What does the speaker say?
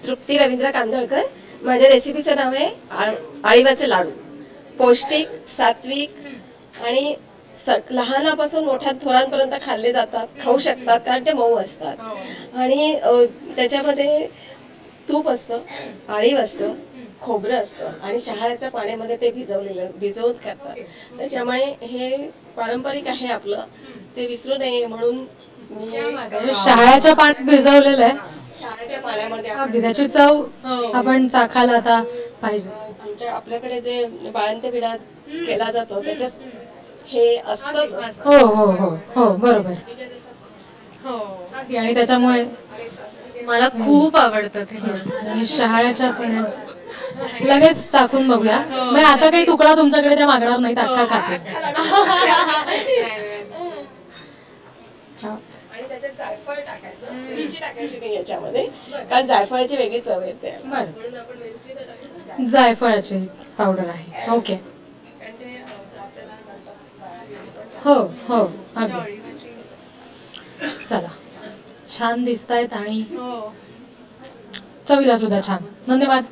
तृप्ती रवींद्र कांदळकर. माझ्या रेसिपीचं नाव आहे आळीवाचे लाडू. पौष्टिक, सात्विक आणि लहानापासून मोठ्या थोरांपर्यंत खाल्ले जातात, खाऊ शकतात, कारण ते मऊ असतात. आणि त्याच्यामध्ये तूप असतं, आळीव असतं, खोबरं असतं आणि शहाळ्याच्या पाण्यामध्ये ते भिजवून करतात. त्याच्यामुळे हे पारंपरिक आहे आपलं, ते विसरू नये म्हणून मी शहाळ्याच्या पाण्यात भिजवलेलं आहे. शहाळ्याच्या पाण्यामध्ये अगदी त्याची चव आपण चाखायला आता पाहिजे. आपल्याकडे जे बाळंत विडा केला जातो त्याच्यात हे असतंच. हो हो हो हो बरोबर. आणि त्याच्यामुळे मला खूप आवडतं ते. आणि शहाळ्याच्या पाण्यात लगेच चाखून बघूया. म्हणजे आता काही तुकडा तुमच्याकडे त्या मागणार नाहीत, अख्खा खाते. आणि त्याच्यात जायफळ टाकायचं, मिरची टाकायची नाही याच्यामध्ये, कारण जायफळाची वेगळी चव येते. म्हणून आपण मिरची जायफळाची पावडर आहे. ओके. हो हो अगदी. चला, छान दिसतायत आणि चवीला सुद्धा छान. धन्यवाद.